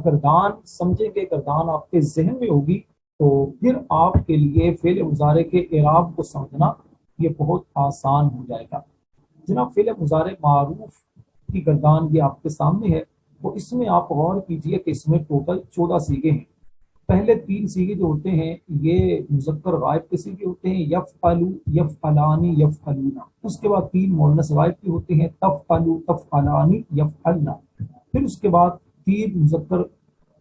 گردان سمجھیں گے، گردان آپ کے ذہن میں ہوگی، تو پھر آپ کے لیے فعل مضارع کے اعراب کو سمجھنا یہ بہت آسان ہو جائے گا۔ جناب فعل مضارع معروف کی گردان یہ آپ کے سامنے ہے، تو اس میں آپ غور کیجئے کہ اس میں ٹوٹل 14 سیغے ہیں۔ پہلے 3 سیغے جو ہوتے ہیں یہ مذکر غائب کے سیغے ہوتے ہیں، یفعلو، یفعلانی، یفعلونا۔ اس کے بعد 3 مؤنث غائب کے ہوتے ہیں، تفعلو، تفعلانی، یفعلنا۔ پھر اس کے بعد 3 مذکر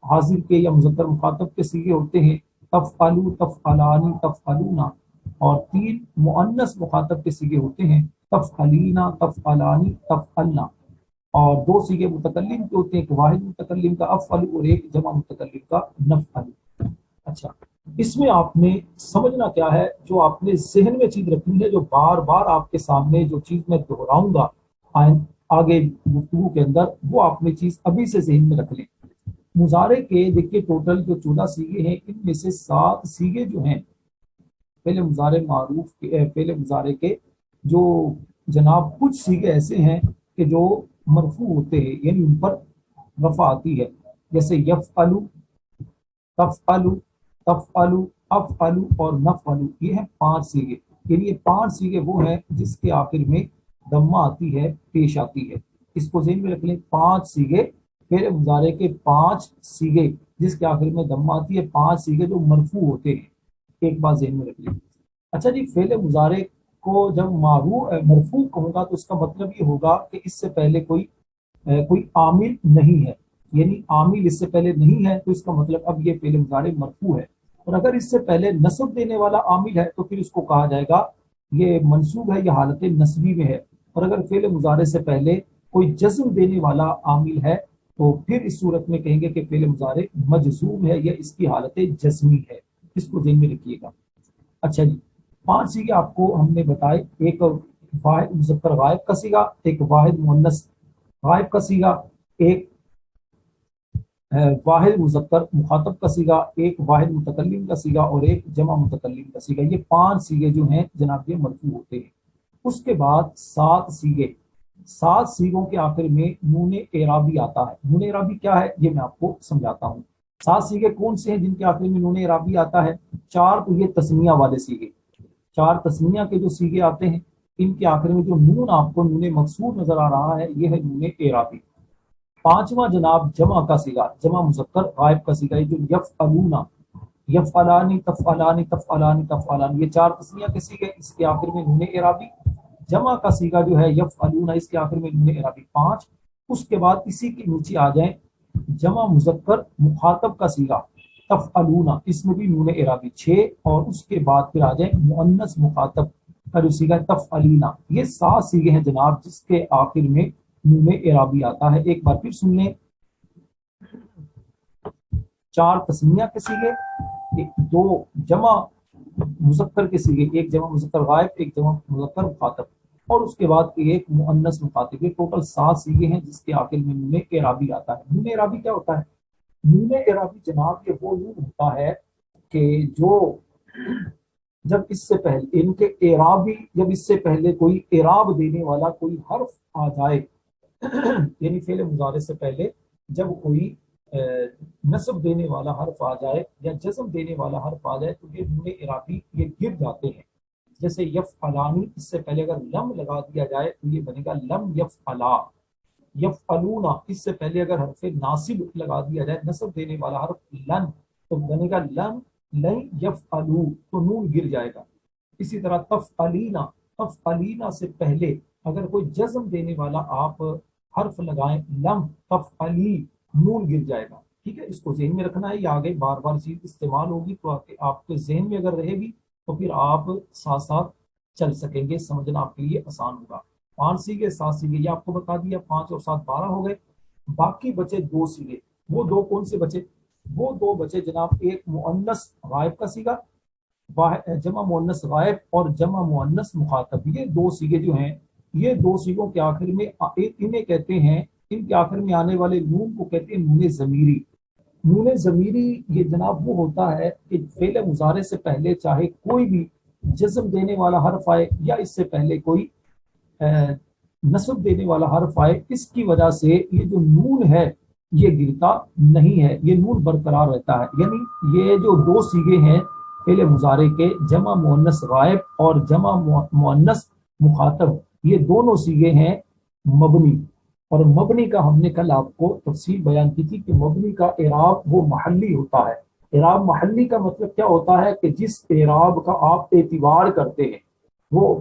حاضر کے یا مذکر مخاطب کے سیغے ہوتے ہیں، تفعلو، تفعلانی، تفعلونا۔ اور 3 مؤنث مخاطب کے سیغے ہوتے ہیں، تفعلینا، تفعلانی، تفعلنا۔ اور 2 سیغے متکلم کے ہوتے ہیں، ایک واحد متکلم کا افعل اور ایک جمع متکلم کا نفعل۔ اچھا، اس میں آپ نے سمجھنا کیا ہے، جو آپ نے ذہن میں چیز رکھنی ہے، جو بار بار آپ کے سامنے جو چیز میں دہراؤں گا آگے گفتگو کے اندر، وہ آپ نے چیز ابھی سے ذہن میں رکھ لیں۔ مضارع کے دیکھیے ٹوٹل جو 14 سیغے ہیں، ان میں سے 7 سیغے جو ہیں فعل مضارع معروف کے، فعل مضارع کے جو جناب کچھ سیغے ایسے ہیں کہ جو مرفوع ہوتے ہیں، یعنی ان پر رفع آتی ہے، جیسے یفعلو، تفعلو، تفعلو، افعلو اور نفعلو۔ یہ ہیں 5 سیغے، یعنی یہ 5 سیغے وہ ہیں جس کے آخر میں ضمہ آتی ہے، پیش آتی ہے۔ اس کو ذہن میں رکھ لیں، 5 سیغے فعل مضارع کے، 5 سیغے جس کے آخر میں ضمہ آتی ہے، 5 سیغے جو مرفوع ہوتے ہیں۔ ایک بات ذہن میں رکھ لیں۔ اچھا جی، فعل مضارع کو جب مرفوع کہوں گا تو اس کا مطلب یہ ہوگا کہ اس سے پہلے کوئی عامل نہیں ہے، یعنی عامل اس سے پہلے نہیں ہے، تو اس کا مطلب اب یہ فعل مضارع مرفوع ہے۔ اور اگر اس سے پہلے نصب دینے والا عامل ہے تو پھر اس کو کہا جائے گا یہ منصوب ہے، یہ حالت نصبی میں ہے۔ اور اگر فعل مضارع سے پہلے کوئی جزم دینے والا عامل ہے تو پھر اس صورت میں کہیں گے کہ فعل مضارع مجزوم ہے یا اس کی حالت جزمی ہے۔ اس کو ذہن میں رکھیے گا۔ اچھا جی، 5 سیغے آپ کو ہم نے بتائے، ایک واحد مذکر غائب کا سیغہ، ایک واحد مؤنث غائب کا سیغہ، ایک واحد مذکر مخاطب کا سیغہ، ایک واحد متکلم کا سیغہ اور ایک جمع متکلم کا سیغہ۔ یہ 5 سیغے جو ہیں جناب یہ مرفوع ہوتے ہیں۔ اس کے بعد 7 سیغے، 7 سیغوں کے آخر میں نون اعرابی آتا ہے۔ نون اعرابی کیا ہے یہ میں آپ کو سمجھاتا ہوں۔ 7 سیغے کون سے ہیں جن کے آخر میں نون اعرابی آتا ہے؟ 4 تو یہ تسمیہ والے سیغے، 4 تسمیہ کے جو سیغے آتے ہیں، ان کے آخر میں جو نون آپ کو نون مقصور نظر آ رہا ہے یہ ہے نون اعرابی۔ 5واں جناب جمع کا سیغہ، جمع مذکر غائب کا سیغہ، یہ جو یفعلونا، یفعلانی، تفعلانی، تفعلانی، تفعلانی، یہ 4 تسمیہ کے سیغے، اس کے آخر میں نون اعرابی۔ جمع کا سیغہ جو ہے یفعلونا، اس کے آخر میں نون اعرابی 5۔ اس کے بعد اسی کے نیچے آ جائیں جمع مذکر مخاطب کا سیغہ تفعلونا، اس میں بھی نون اعرابی 6۔ اور اس کے بعد پھر آ جائیں مؤنث مخاطب کا جو سیغہ تفعلینا۔ یہ 7 سیغے ہیں جناب جس کے آخر میں نون اعرابی آتا ہے۔ ایک بار پھر سن لیں، 4 تسمیہ کے سیغے، 2 جمع مذکر کے سیغے، ایک جمع مذکر غائب، ایک جمع مذکر مخاطب، اور اس کے بعد ایک مؤنث مخاطب۔ یہ ٹوٹل 7 سیغے ہیں جس کے آخر میں نون اعرابی آتا ہے۔ نون اعرابی کیا ہوتا ہے؟ نون اعرابی جناب یہ وہ نون ہوتا ہے کہ جو جب اس سے پہلے ان کے اعرابی، جب اس سے پہلے کوئی اعراب دینے والا کوئی حرف آ جائے، یعنی فعل مضارع سے پہلے جب کوئی نصب دینے والا حرف آ جائے یا جزم دینے والا حرف آ جائے تو یہ نون اعرابی یہ گر جاتے ہیں۔ جیسے یفعلانی، اس سے پہلے اگر لم لگا دیا جائے تو یہ بنے گا لم یفعلا۔ یفعلونا، اس سے پہلے اگر حرف ناصب لگا دیا جائے، نصب دینے والا حرف لن، تو بنے گا لم لن یفعلو، تو نون گر جائے گا۔ اسی طرح تفعلینا، تفعلینا سے پہلے اگر کوئی جزم دینے والا آپ حرف لگائیں، لم تفعلی، نون گر جائے گا۔ ٹھیک ہے، اس کو ذہن میں رکھنا ہے، یہ آگے بار بار چیز استعمال ہوگی تو آپ کے ذہن میں اگر رہے گی تو پھر آپ ساتھ ساتھ چل سکیں گے، سمجھنا آپ کے لیے آسان ہوگا۔ 5 سیغے، 7 سیغے یہ آپ کو بتا دیا، 5 اور 7 12 ہو گئے۔ باقی بچے 2 سیغے، وہ 2 کون سے بچے؟ وہ 2 بچے جناب، ایک مؤنث غائب کا سیغہ، جمع مؤنث غائب اور جمع مؤنث مخاطب۔ یہ 2 سیغے جو ہیں، یہ 2 سیغوں کے آخر میں انہیں کہتے ہیں، ان کے آخر میں آنے والے نون کو کہتے ہیں نون ضمیری۔ نون ضمیری یہ جناب وہ ہوتا ہے کہ فعل مضارع سے پہلے چاہے کوئی بھی جزم دینے والا حرف آئے یا اس سے پہلے کوئی نصب دینے والا حرف آئے، اس کی وجہ سے یہ جو نون ہے یہ گرتا نہیں ہے، یہ نون برقرار رہتا ہے۔ یعنی یہ جو دو سیغے ہیں فعل مضارع کے، جمع مؤنث غائب اور جمع مؤنث مخاطب، یہ دونوں سیغے ہیں مبنی۔ اور مبنی کا ہم نے کل آپ کو تفصیل بیان کی تھی کہ مبنی کا اعراب وہ محلی ہوتا ہے۔ اعراب محلی کا مطلب کیا ہوتا ہے کہ جس اعراب کا آپ اعتبار کرتے ہیں، وہ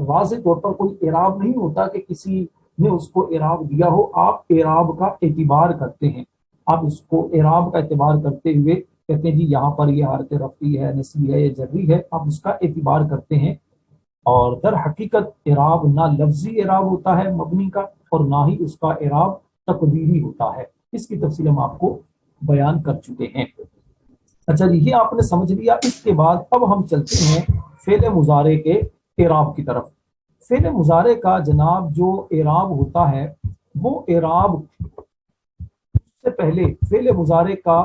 واضح طور پر کوئی اعراب نہیں ہوتا کہ کسی نے اس کو اعراب دیا ہو، آپ اعراب کا اعتبار کرتے ہیں۔ آپ اس کو اعراب کا اعتبار کرتے ہوئے کہتے ہیں جی یہاں پر یہ حالت رفعی ہے، نصبی ہے، یہ جری ہے، آپ اس کا اعتبار کرتے ہیں۔ اور در حقیقت اعراب نہ لفظی اعراب ہوتا ہے مبنی کا، اور نہ ہی اس کا اعراب تقدیری ہوتا ہے۔ اس کی تفصیل ہم آپ کو بیان کر چکے ہیں۔ اچھا جی، یہ آپ نے سمجھ لیا۔ اس کے بعد اب ہم چلتے ہیں فعل مضارع کے اعراب کی طرف۔ فعل مضارع کا جناب جو اعراب ہوتا ہے، وہ اعراب سے پہلے فعل مضارع کا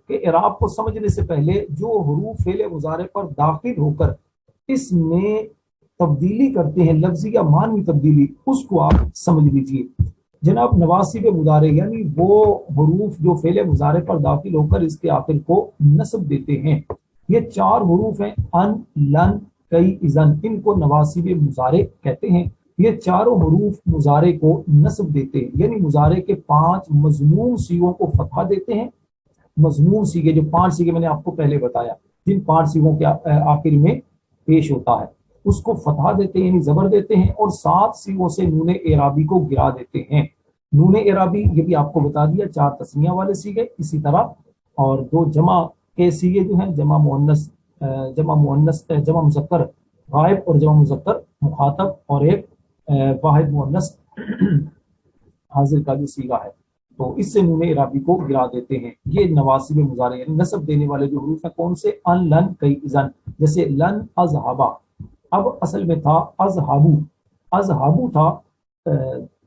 اعراب کو سمجھنے سے پہلے جو حروف فعل مضارع پر داخل ہو کر اس میں تبدیلی کرتے ہیں، لفظی یا معنوی تبدیلی، اس کو آپ سمجھ لیجیے۔ جناب نواصب مضارع یعنی وہ حروف جو فعل مضارع پر داخل ہو کر اس کے آخر کو نصب دیتے ہیں، یہ چار حروف ہیں، ان، لن، کئی، اذن، ان کو نواصب مضارع کہتے ہیں۔ یہ چاروں حروف مضارع کو نصب دیتے ہیں، یعنی مضارع کے 5 مضموم سیغوں کو فتحہ دیتے ہیں۔ مضموم سیغے جو 5 سیغے میں نے آپ کو پہلے بتایا، جن 5 سیغوں کے آخر میں پیش ہوتا ہے، اس کو فتحہ دیتے ہیں، یعنی زبر دیتے ہیں، اور 7 سیغوں سے نون اعرابی کو گرا دیتے ہیں۔ نون اعرابی یہ بھی آپ کو بتا دیا، 4 تسنیہ والے سیغے اسی طرح، اور 2 جمع کے سیغے جو ہیں، جمع مذکر غائب اور جمع مذکر مخاطب، اور ایک واحد مؤنث حاضر کا جو سیغہ ہے، تو اس سے نون اعرابی کو گرا دیتے ہیں۔ یہ نواصب مضارع یعنی نصب دینے والے جو حروف ہیں، کون سے؟ ان، لن، کئی، اذن۔ جیسے لن اذهبا، اب اصل میں تھا اذهبو، اذهبو تھا،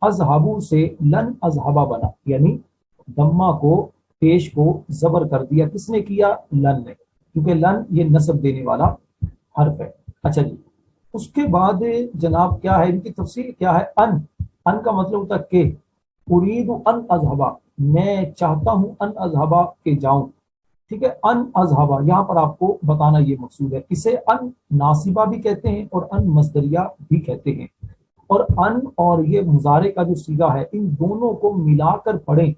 اذهبو سے لن اذهبا بنا، یعنی دمہ کو پیش کو زبر کر دیا۔ کس نے کیا؟ لن نے، کیونکہ لن یہ نصب دینے والا حرف ہے۔ اچھا جی، اس کے بعد جناب کیا ہے، ان کی تفصیل کیا ہے؟ ان کا مطلب ہوتا ہے کہ، اريد ان اذهبا، میں چاہتا ہوں، ان اذهبا کہ جاؤں، ٹھیک ہے۔ ان اذهبا یہاں پر آپ کو بتانا یہ مقصود ہے، اسے ان ناصبہ بھی کہتے ہیں اور ان مصدریہ بھی کہتے ہیں۔ اور ان اور یہ مضارع کا جو صیغہ ہے، ان دونوں کو ملا کر پڑھیں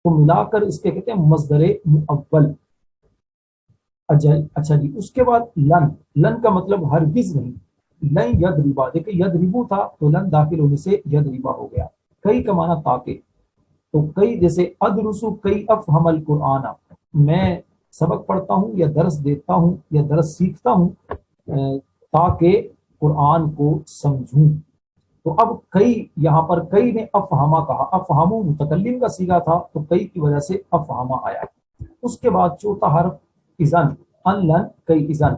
تو ملا کر اس کے کہتے ہیں مصدر مؤول۔ اچھا جی، اس کے بعد لن کا مطلب ہرگز نہیں، لن یضربا، دیکھیں یضربو تھا تو لن داخل ہونے سے یضربا ہو گیا۔ کئی کا معنی تاکہ، تو کئی جیسے ادرسو کئی افہم القرآن، میں سبق پڑھتا ہوں یا درس دیتا ہوں یا درس سیکھتا ہوں تاکہ قرآن کو سمجھوں۔ تو اب کئی، یہاں پر کئی نے افہما کہا، افہمو متکلم کا صیغہ تھا تو کئی کی وجہ سے افہما آیا۔ اس کے بعد چوتھا حرف اذن، ان، لن، کئی، اذن۔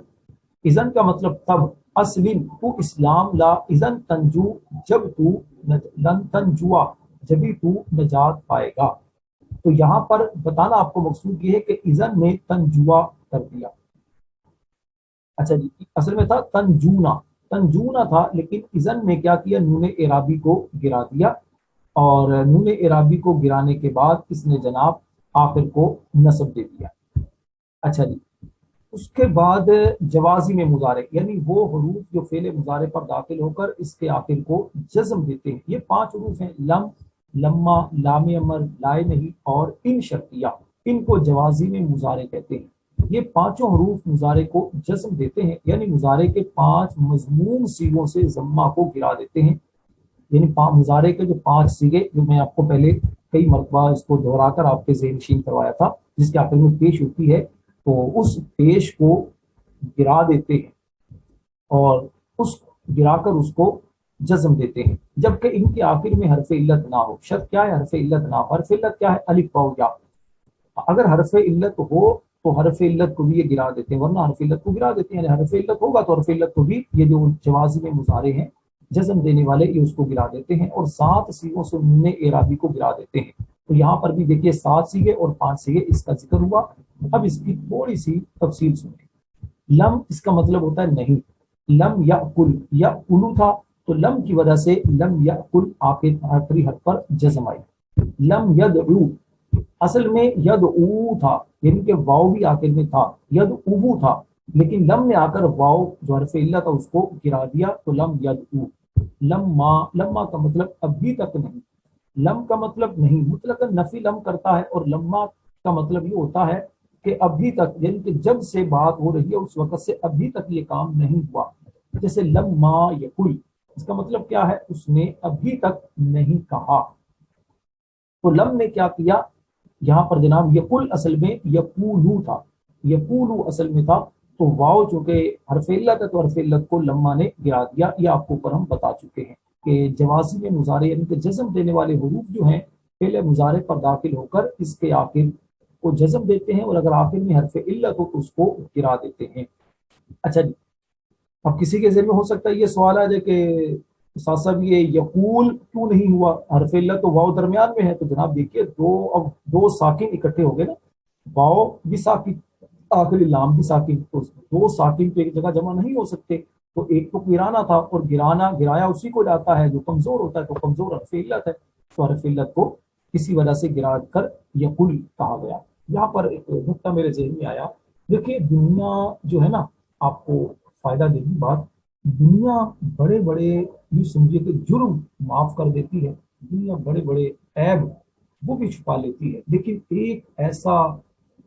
اذن کا مطلب تب، اسلم تو اسلام لا، اذن تنجو جب تو، لن تنجوا جبھی تو نجات پائے گا۔ تو یہاں پر بتانا آپ کو مقصود یہ ہے کہ اذن نے تنجوا کر دیا۔ اچھا جی، اصل میں تھا تنجونا تھا، لیکن اذن نے کیا کیا؟ نون اعرابی کو گرا دیا، اور نون اعرابی کو گرانے کے بعد اس نے جناب آخر کو نصب دے دیا۔ اچھا جی، اس کے بعد جوازم مضارع یعنی وہ حروف جو فعل مضارع پر داخل ہو کر اس کے آخر کو جزم دیتے ہیں۔ یہ 5 حروف ہیں، لم، لما، لام امر، لائے نہیں اور ان شرطیہ، ان کو جوازم مضارع کہتے ہیں۔ یہ 5 حروف مضارع کو جزم دیتے ہیں، یعنی مضارع کے 5 مضموم سیغوں سے ضمہ کو گرا دیتے ہیں۔ یعنی مضارع کے جو 5 سیغے، جو میں آپ کو پہلے کئی مرتبہ اس کو دہرا کر آپ کے ذہن نشین کروایا تھا، جس کے آخر میں پیش ہوتی ہے، تو اس پیش کو گرا دیتے ہیں اور اس گرا کر اس کو جزم دیتے ہیں، جبکہ ان کے آخر میں حرف علت نہ ہو۔ شرط کیا ہے؟ حرف علت نہ ہو۔ حرف علت کیا ہے؟ الف واو یا۔ اگر حرف علت ہو تو حرف علت کو بھی یہ گرا دیتے ہیں، ورنہ حرف علت کو گرا دیتے ہیں۔ حرف علت ہوگا تو حرف علت کو بھی یہ جو جوازم مضارع ہیں جزم دینے والے، یہ اس کو گرا دیتے ہیں، اور 7 سیغوں سے نون اعرابی کو گرا دیتے ہیں۔ تو یہاں پر بھی دیکھیے 7 سیغے اور 5 سیغے اس کا ذکر ہوا۔ اب اس کی تھوڑی سی تفصیل سنیں۔ لم اس کا مطلب ہوتا ہے نہیں، لم یأکل، یأکلو تھا تو لم کی وجہ سے لم یأکل آخری حرف پر جزم آئی۔ लम यदऊ, असल में यदऊ था, यानी कि वाव भी आखिर में था, यदऊ था, लेकिन लम ने आकर वाव जो हरफ इल्ला था उसको गिरा दिया, तो लम यदऊ। लम्मा, लम्मा का मतलब अभी तक नहीं, लम का मतलब नहीं, मुतलक नफी लम करता है, और लम्मा का मतलब ये होता है कि अभी तक, यानी कि जब से बात हो रही है उस वक्त से अभी तक ये काम नहीं हुआ। जैसे लम्मा यकुल, इसका मतलब क्या है, उसने अभी तक नहीं कहा। तो लम ने क्या किया यहाँ पर जनाब, यकुल असल में यकूलू था, यकूलू असल में था, तो वाव चूंकि हरफ इल्लत है तो हरफ इल्लत को लम्मा ने गिरा दिया। ये आपको ऊपर हम बता चुके हैं कि जवासी में मुजारे यानी कि जज्म देने वाले हरूफ जो हैं पहले मुजारे पर दाखिल होकर इसके आखिर को जज्म देते हैं, और अगर आखिर में हरफ इल्लत हो तो उसको गिरा देते हैं। अच्छा जी, अब किसी के ज़हन में हो सकता है ये सवाल आ जाए कि साथ साहब ये यकूल क्यों नहीं हुआ, हरफ इल्लत तो वाव दरमियान में है। तो जनाब देखिए, अब दो साकिन इकट्ठे हो गए ना, वाव भी साकिन, आखिरी लाम भी साकिन, तो दो साकिन तो एक जगह जमा नहीं हो सकते। तो एक को गिराना था, और गिराना गिराया उसी को जाता है जो कमजोर होता है, तो कमजोर हरफ इल्लत है, तो हरफ इल्लत को किसी वजह से गिरा कर यकुल कहा गया। यहाँ पर एक नुक्ता मेरे जहन में आया। देखिए दुनिया जो है ना, आपको फायदा देगी बात, दुनिया बड़े बड़े, यूं समझिए कि जुर्म माफ कर देती है, दुनिया बड़े बड़े ऐब वो भी छुपा लेती है, लेकिन एक ऐसा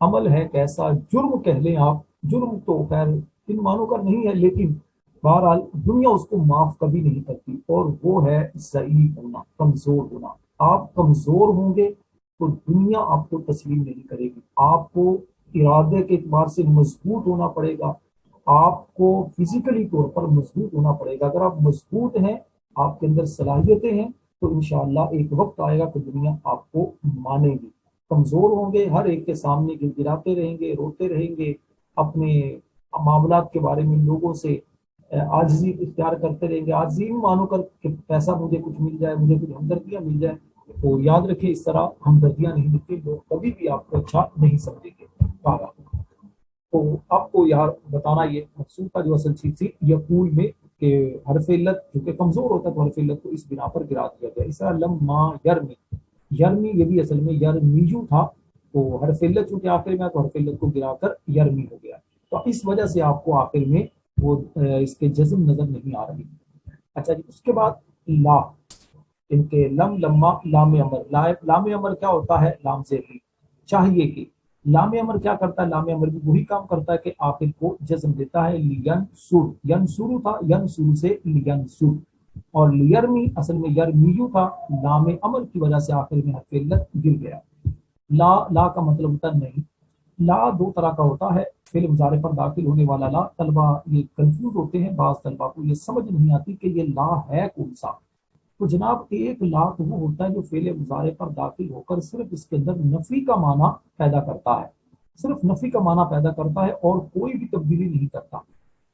अमल है, एक ऐसा जुर्म कह लें आप, जुर्म तो खैर इन मानों का नहीं है, लेकिन बहरहाल दुनिया उसको माफ कभी नहीं करती, और वो है ज़ईफ होना, कमजोर होना। आप कमजोर होंगे तो दुनिया आपको तस्लीम नहीं करेगी। आपको इरादे के एतबार से मजबूत होना पड़ेगा, आपको फिजिकली तौर पर मजबूत होना पड़ेगा। अगर आप मजबूत हैं, आपके अंदर सलाहियतें हैं, तो इंशाअल्लाह एक वक्त आएगा कि दुनिया आपको मानेगी। कमजोर होंगे, हर एक के सामने गिड़गिड़ाते रहेंगे, रोते रहेंगे, अपने मामलात के बारे में लोगों से आजिज़ी इख्तियार करते रहेंगे, आजिज़ी मानो कर कि पैसा मुझे कुछ मिल जाए, मुझे कुछ हमदर्दियाँ मिल जाए। तो याद रखिए, इस तरह हमदर्दियाँ नहीं मिलती, लोग कभी भी आपको अच्छा नहीं समझेंगे। तो आपको यार बताना ये मकसूद था, जो असल चीज थी यकूल में, कि हरफ इल्लत क्योंकि कमजोर होता है तो हरफ इल्लत को इस बिना पर गिरा दिया गया। इस तरह लम्मा यरमी, यरमी ये भी असल में यरमीजू था, तो हरफ इल्लत चूंकि आखिर में, तो हरफ इल्लत को गिराकर यरमी हो गया। तो इस वजह से आपको आखिर में वो इसके जज्म नजर नहीं आ रही। अच्छा जी, उसके बाद ला, इनके लम लम्मा लाम अमर, लाम अमर क्या होता है, लाम से भी चाहिए कि, लाम अमर क्या करता है, लाम अमर भी वही काम करता है कि आखिर को जज्म देता है। लियन सुर, यन सुरु था, यन सुरु से लियन सुर, और लियरमी असल में यरमीयू था, लाम अमर की वजह से आखिर में हरफ इल्लत गिर गया। ला, ला का मतलब होता नहीं। ला दो तरह का होता है, फिर मुजारे पर दाखिल होने वाला ला। तलबा ये कंफ्यूज होते हैं, बाज तलबा को ये समझ नहीं आती कि ये ला है कौन सा। तो जनाब एक ला तो वो होता है जो फेले मुजारे पर दाखिल होकर सिर्फ इसके अंदर नफी का माना पैदा करता है, सिर्फ नफी का माना पैदा करता है और कोई भी तब्दीली नहीं करता।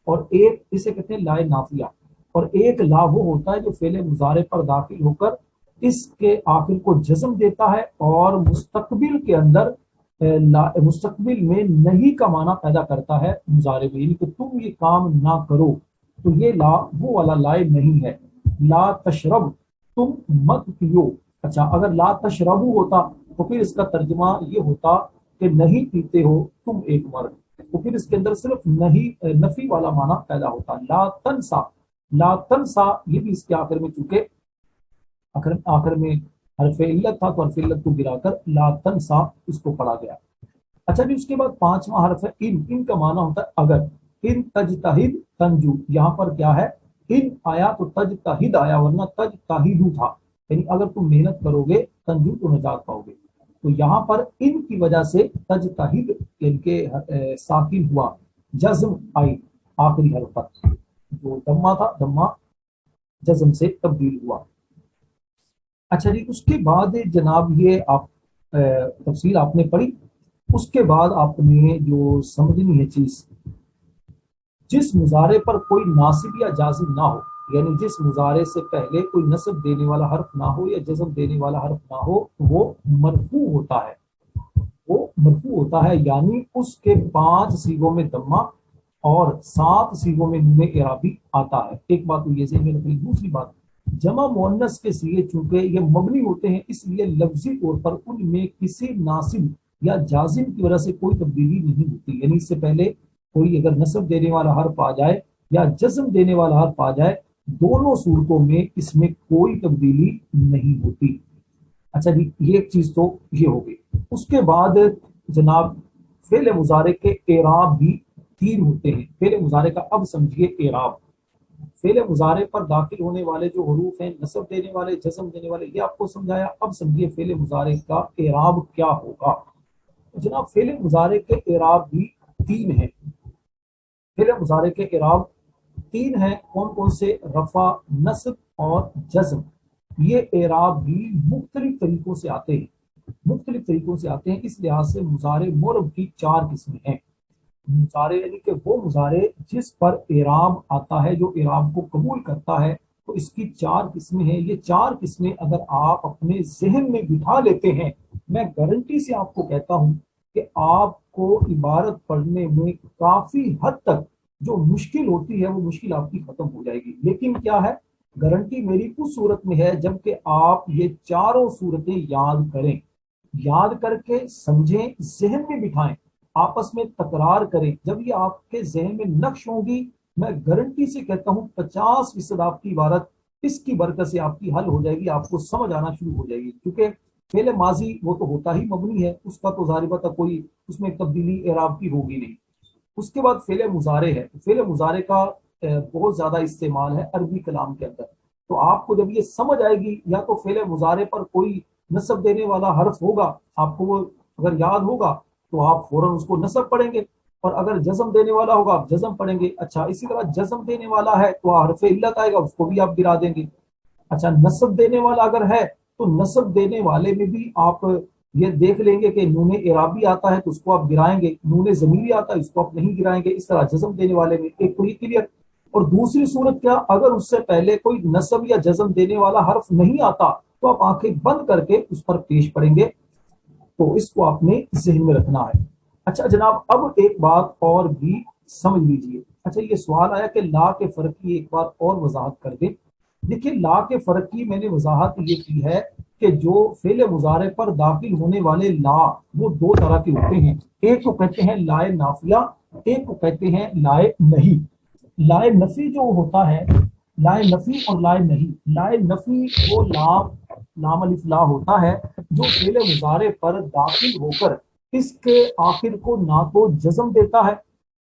और एक इसे कहते हैं लाए नाफिया। और एक ला वो होता है जो फेले मुजारे पर दाखिल होकर इसके आखिर को जज्म देता है, और मुस्तकबिल के अंदर मुस्तकबिल में नहीं का माना पैदा करता है मुजारे में, यानी कि तुम ये काम ना करो। तो ये ला वो वाला लाए नहीं है। ला तशरब, तुम मत पियो। अच्छा, अगर ला तशरबू होता तो फिर इसका तर्जुमा ये होता कि नहीं पीते हो तुम एक मर्द, तो फिर इसके अंदर सिर्फ नहीं नफी वाला माना पैदा होता। ला तनसा, ला तनसा ये भी इसके आखिर में, चूंकि आखिर आखिर में हरफ इल्लत था तो हरफ इल्लत को गिराकर ला तनसा इसको पढ़ा गया। अच्छा जी, उसके बाद पांचवा हर्फ है इन, इन का माना होता है अगर। इन तजतहिद तंजू, यहाँ पर क्या है, इन आया तो तजतहिद आया, वरना तजतहिदू था, यानी अगर तुम मेहनत करोगे तंजू तो निजात पाओगे। तो यहाँ पर इन की वजह से तजतहिद इनके साकिन हुआ, जज्म आई आखिरी हर्फ पर, जो दम्मा था दम्मा जज्म से तब्दील हुआ। अच्छा जी, उसके बाद जनाब ये आप तफसील आपने पढ़ी, उसके बाद आपने जो समझनी है चीज, जिस मुजारे पर कोई नासिब या जाजिम ना हो, यानी जिस मुजारे से पहले कोई नस्ब देने वाला हर्फ ना हो या जज्म देने वाला हर्फ ना हो, वो मरफू होता है, वो मरफू होता है, यानी उसके 5 सीगों में दम्मा और 7 सीगों में नून इराबी आता है। एक बात तो ये से, मैंने अपनी दूसरी बात, जमा मुअन्नस के सिगे चूंकि ये मबनी होते हैं, इसलिए लफ्जी तौर पर उनमें किसी नासिब या जाजिम की वजह से कोई तब्दीली नहीं होती। यानी इससे पहले कोई अगर नसब देने वाला हर्फ आ जाए या जज्म देने वाला हर्फ आ जाए, दोनों सूरतों में इसमें कोई तब्दीली नहीं होती। अच्छा जी, ये एक चीज तो ये हो गई। उसके बाद जनाब फेल मुजारे के एराब भी तीन होते हैं। फेल मुजारे का अब समझिए एराब। फेल मुजारे पर दाखिल होने वाले जो हरूफ हैं, नसब देने वाले, जस्म देने वाले, ये आपको समझाया। अब समझिए फेल मुजारे का एराब क्या होगा। जनाब फेल मुजारे के एराब भी तीन हैं। फेल मुजारे के एराब तीन हैं। कौन कौन से? रफा, नस्ब और जज्म। ये एराब भी मुख्तलिफ तरीकों से आते हैं, मुख्तलिफ तरीकों से आते हैं। इस लिहाज से मुजारे मुरब की चार किस्में हैं। मुजारे यानी कि वो मुजारे जिस पर एराब आता है, जो एराब को कबूल करता है, तो इसकी चार किस्में हैं। ये चार किस्में अगर आप अपने जहन में बिठा लेते हैं, मैं गारंटी से आपको कहता हूं कि आपको इबारत पढ़ने में काफी हद तक जो मुश्किल होती है वो मुश्किल आपकी खत्म हो जाएगी। लेकिन क्या है, गारंटी मेरी उस सूरत में है जबकि आप ये चारों सूरतें याद करें, याद करके समझें, जहन में बिठाएं, आपस में तकरार करें। जब ये आपके जहन में नक्श होगी, मैं गारंटी से कहता हूं 50% आपकी इबारत इसकी बरकत से आपकी हल हो जाएगी, आपको समझ आना शुरू हो जाएगी। क्योंकि फेल माजी वो तो होता ही मबनी है, उसका तो जाहिर बात है कोई उसमें तब्दीली एराब की होगी नहीं। उसके बाद फेल मुजारे है। फेल मुजारे का बहुत ज्यादा इस्तेमाल है अरबी कलाम के अंदर। तो आपको जब ये समझ आएगी, या तो फेल मुजारे पर कोई नसब देने वाला हर्फ होगा, आपको वो अगर याद होगा तो आप फौरन उसको नसब पढ़ेंगे, और अगर जज्म देने वाला होगा आप जज्म पढ़ेंगे। अच्छा, इसी तरह जज्म देने वाला है तो हर्फ इल्लत आएगा, उसको भी आप गिरा देंगे। अच्छा, नसब देने वाला अगर है तो नसब देने वाले में भी आप ये देख लेंगे कि नूने इराबी आता है तो उसको आप गिराएंगे, नूने जमीरी आता है उसको आप नहीं गिराएंगे। इस तरह जज्म देने वाले में एक पूरी क्लियर। और दूसरी सूरत क्या, अगर उससे पहले कोई नसब या जज्म देने वाला हर्फ नहीं आता तो आप आंखें बंद करके उस पर पेश पढ़ेंगे। तो इसको आपने जहन में रखना है। अच्छा जनाब, अब एक बात और भी समझ लीजिए। अच्छा, ये सवाल आया कि ला के फर्क की एक बार और वजाहत कर दे। देखिए, ला के फर्क की मैंने वजाहत ये की है कि जो फेल मुजारे पर दाखिल होने वाले ला, वो दो तरह के होते हैं। एक को कहते हैं लाए नाफिया, एक को कहते हैं लाए नहीं। लाए नफी जो होता है, लाए नफी और लाए नहीं। लाए नफी वो लाम अलिफ ला होता है जो फेल मुजारे पर दाखिल होकर इसके आखिर को ना तो जज्म देता है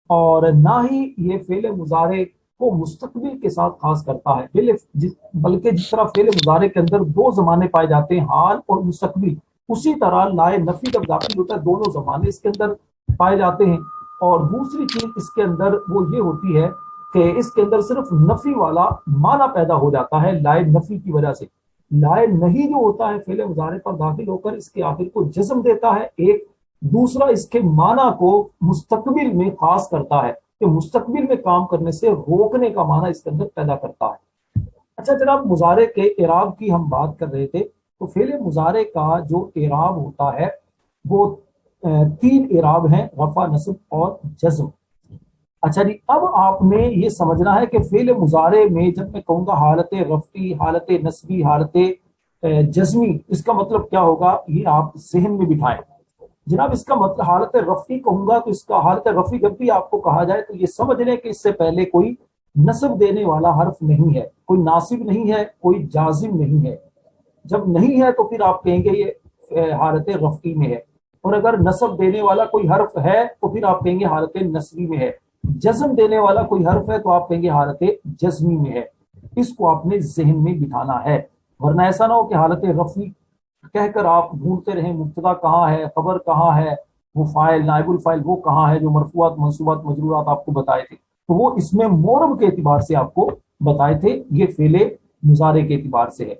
और ना ही ये फेल मुजारे को मुस्तकबिल के साथ खास करता है। बल्कि जिस तरह फेल मुजारे के अंदर दो जमाने पाए जाते हैं, हाल और मुस्तकबिल, उसी तरह लाए नफी जब दाखिल होता है दोनों जमाने इसके अंदर पाए जाते हैं। और दूसरी चीज इसके अंदर वो ये होती है कि इसके अंदर सिर्फ नफी वाला माना पैदा हो जाता है लाए नफी की वजह से। लाए नहीं जो होता है फेल मुजारे पर दाखिल होकर इसके आखिर को जज्म देता है एक, दूसरा इसके माना को मुस्तकबिल में खास करता है कि मुस्तकबिल में काम करने से रोकने का माना इसके अंदर पैदा करता है। अच्छा जनाब, मुजारे के इराब की हम बात कर रहे थे। तो फेल मुजारे का जो इराब होता है वो तीन इराब हैं, रफा, नस्ब और जज्म। अच्छा जी, अब आपने ये समझना है कि फेल मुजारे में जब मैं कहूंगा हालत रफ़ी, हालत नस्बी, हालत जज्मी, इसका मतलब क्या होगा ये आप जहन में बिठाएं। जनाब, इसका मतलब हालत रफ़ी कहूंगा तो इसका हालत रफ़ी जब भी आपको कहा जाए तो ये समझ लें कि इससे पहले कोई नस्ब देने वाला हर्फ नहीं है, कोई नासिब नहीं है, कोई जाजिम नहीं है। जब नहीं है तो फिर आप कहेंगे ये हालत रफ़ी में है। और अगर नस्ब देने वाला कोई हर्फ है तो फिर आप कहेंगे हालत नस्बी में है। जज्म देने वाला कोई हर्फ है तो आप कहेंगे हालत जज्मी में है। इसको आपने जहन में बिठाना है, वरना ऐसा ना हो कि हालत रफ़ी कहकर आप ढूंढते रहें मुब्तदा कहाँ है, खबर कहाँ है, वो फाइल, नाइबुल फाइल वो कहाँ है जो मरफूआत, मंसूबात, मजरूरात आपको बताए थे। तो वो इसमें मोरब के एतबार से आपको बताए थे, ये फेले मुजारे के एतबार से है।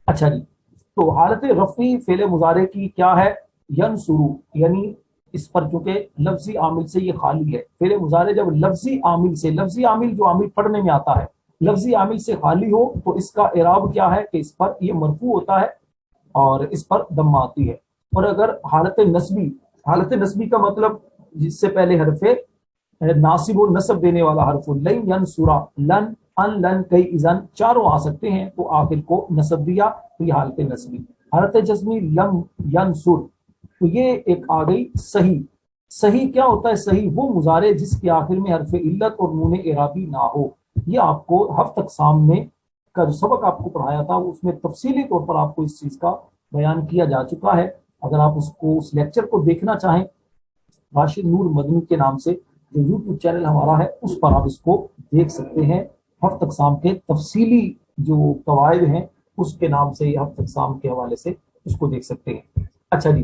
अच्छा जी, तो हालत रफ़ी फेले मुजारे की क्या है? यन शुरू, यानी इस पर चूंकि लफ्जी आमिल से ये खाली है। फेले मुजारे जब लफ्जी आमिल से, लफ्जी आमिल जो आमिल पढ़ने में आता है, लफ्जी आमिल से खाली हो तो इसका इराब क्या है कि इस पर ये मरफू होता है और इस पर दम्मा आती है। और अगर हालत नस्बी, हालत नस्बी का मतलब जिससे पहले हरफे नासिब और नसब देने वाला हर्फ, लन यन सुरा, लन अन लन कई इजन चारों आ सकते हैं, तो आखिर को नसब दिया तो ये हालत नस्बी। हालत जज्मी लम यनसुर, तो ये एक आ गई सही। सही क्या होता है? सही वो मुजारे जिसके आखिर में हरफ इल्लत और नून एराबी ना हो। ये आपको हफ्त अक़साम में का जो सबक आपको पढ़ाया था उसमें तफसीली तौर पर आपको इस चीज का बयान किया जा चुका है। अगर आप उसको उस लेक्चर को देखना चाहें, राशिद नूर मदनी के नाम से जो यूट्यूब चैनल हमारा है उस पर आप इसको देख सकते हैं। हफ्त अक़साम के तफसीली जो कवायद हैं उसके नाम से, हफ्त अक़साम के हवाले से उसको देख सकते हैं। अच्छा जी,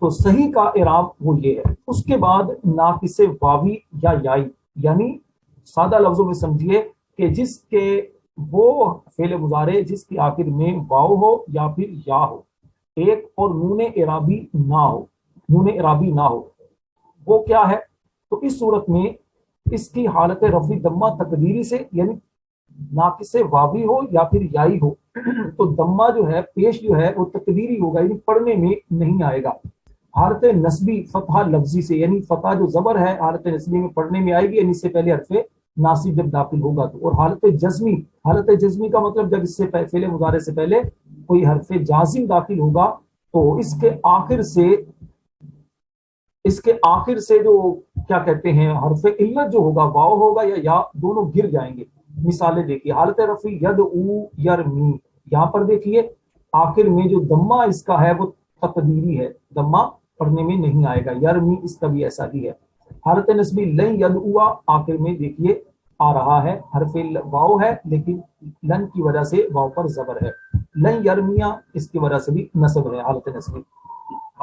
तो सही का इराब वो ये है। उसके बाद नाकिसे वावी या याई, यानी सादा लफ्जों में समझिए कि जिसके वो फेले मुजारे जिसके आखिर में वाव हो या फिर या हो एक, और नून एराबी ना हो, नून एराबी ना हो, वो क्या है? तो इस सूरत में इसकी हालत रफी दम्मा तकदीरी से, यानी नाकिसे वावी हो या फिर याई हो तो दम्मा जो है पेश जो है वो तकदीरी होगा, यानी पढ़ने में नहीं आएगा। हालत नस्बी फतहा लफ्जी से, यानी फतहा जो जबर है हालत नस्बी में पढ़ने में आएगी, यानी इससे पहले हरफ नासिब जब दाखिल होगा तो। और हालत जज्मी का मतलब जब इससे फेले मुजारे से पहले कोई हरफ जाजिम दाखिल होगा तो इसके आखिर से जो क्या कहते हैं हरफ इल्लत जो होगा, वाव होगा या दोनों गिर जाएंगे। मिसालें देखिए, हालत रफी यद ऊ यरमी, यहाँ पर देखिए आखिर में जो दम्मा इसका है वो तकदीरी है, दम्मा पढ़ने में नहीं आएगा। यरमी इसका भी ऐसा ही है। हालत नस्बी लन यदउआ, आखिर में देखिए आ रहा है हरफ वाव है लेकिन लन की वजह से वाव पर जबर है। लन यरमिया इसकी वजह से भी नसब है हालत नस्बी।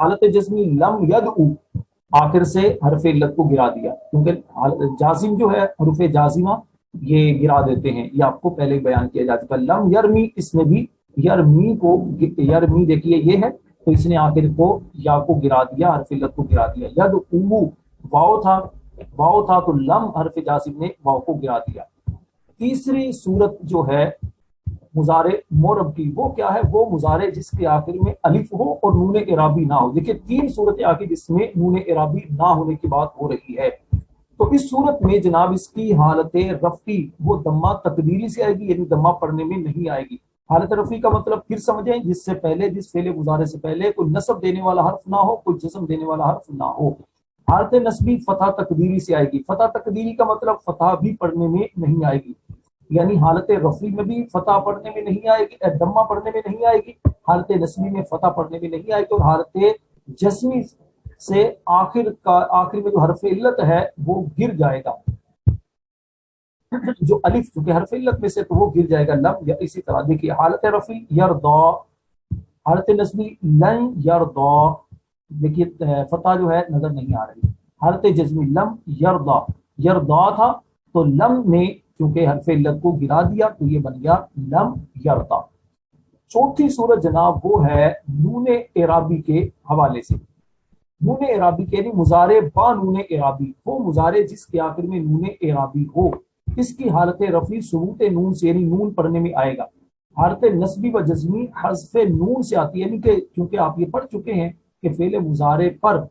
हालत जज्मी लम यदउ, आखिर से हरफ इल्लत को गिरा दिया, क्योंकि जाजिम जो है हरफ जाजिमा ये गिरा देते हैं, ये आपको पहले बयान किया जा चुका। लम यरमी, इसमें भी यरमी को, यरमी देखिए ये है तो इसने आखिर को या को गिरा दिया, हरफ इल्लत को गिरा दिया। यद उमू वाव था तो लम हरफ जाजिम ने वाव को गिरा दिया। तीसरी सूरत जो है मुजारे मोरब की, वो क्या है? वो मुजारे जिसके आखिर में अलिफ हो और नून इराबी ना हो। देखिए तीन सूरतें आखिर जिसमें नून इराबी ना होने की बात हो रही है। तो इस सूरत में जनाब इसकी हालत रफी वो दम्मा तकदीरी से आएगी, यानी दम्मा पढ़ने में नहीं आएगी। हालत रफी का मतलब फिर समझें, जिससे पहले, जिस फेले मुजारे से पहले कोई नसब देने वाला हर्फ ना हो, कोई जस्म देने वाला हर्फ ना हो। हालत नस्बी फतह तकदीरी से आएगी। फतह तकदीरी का मतलब फतह भी पढ़ने में नहीं आएगी, यानी हालत रफी में भी फतह पढ़ने में नहीं आएगी, दम्मा पढ़ने में नहीं आएगी। हालत नस्बी में फतह पढ़ने में नहीं आएगी। और हालत जस्मी से आखिर में जो हरफ इल्लत है वो गिर जाएगा, जो अलिफ क्योंकि हरफ इल्लत में से तो वो गिर जाएगा लम। या इसी तरह देखिए हालत रफी यरदा, हालत नस्बी लन यरदा, देखिए फतह जो है नजर नहीं आ रही। हालत जज्मी लम यरदा, यरदा था तो लम में क्योंकि हरफ इल्लत को गिरा दिया तो ये बन गया लम यरदा। चौथी सूरत जनाब वो है नून एराबी के हवाले से। नून एराबी के मुजारे बा नून एराबी, वो मुजारे जिसके आखिर में नून एराबी हो, इसकी हालत रफी सबूत नून से, यानी नून पढ़ने में आएगा। हालत नस्बी व जज्मी हज़्फ़ नून से आती है, यानी कि क्योंकि आप ये पढ़ चुके हैं कि फेले मुजारे पर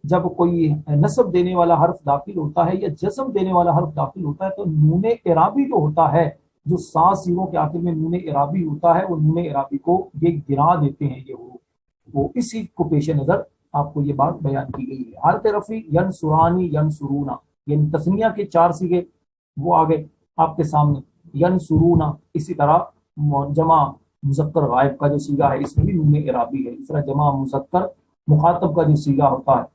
जब कोई नसब देने वाला हर्फ दाखिल होता है या जस्म देने वाला हर्फ दाखिल होता है तो नून एराबी जो होता है, जो 7 सीगों के आखिर में नून एराबी होता है, वो नून एराबी को ये गिरा देते हैं ये वो इसी को पेश नजर आपको ये बात बयान की गई है। हालत रफी यनसुरानी यनसुरूना, यानी तस्निया के 4 सीगे वो आ गए आपके सामने, यनसुरूना। इसी तरह जमा मुज़क्कर गायब का जो सीगा है इसमें भी नून एराबी है। इस तरह जमा मुज़क्कर मुखातब का जो सीगा होता है।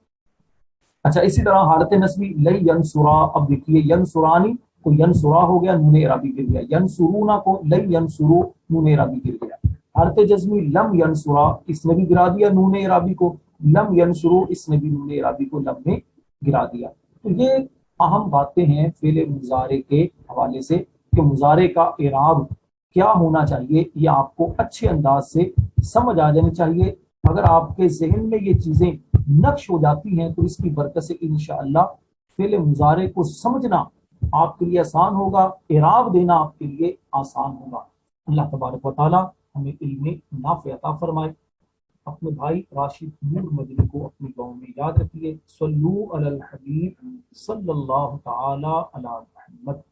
अच्छा, इसी तरह हालत नस्बी लई यनसुरा, अब देखिए यनसुरानी को यनसुरा हो गया, नून एराबी गिर गया। यनसुरूना को लई यनसुरू, नून एराबी गिर गया। हालत जज्मी लम यनसुरा, इसने भी गिरा दिया नून एराबी को। लम यनसुरू, इसने भी नून एराबी को लम में गिरा दिया। तो ये अहम बातें हैं फेले मुजारे के हवाले से कि मुजारे का इराब क्या होना चाहिए, ये आपको अच्छे अंदाज से समझ आ जानी चाहिए। अगर आपके जहन में ये चीजें नक्श हो जाती हैं तो इसकी बरकत से इंशाअल्लाह फेले मुजारे को समझना आपके लिए आसान होगा, इराब देना आपके लिए आसान होगा। अल्लाह तबारक व तआला हमें इल्म नाफ़िअ अता फरमाए। اپنے بھائی راشد نور مدنی کو اپنی دعاؤں میں یاد رکھیے۔ صلو علی الحبیب صلی اللہ تعالی علی محمد۔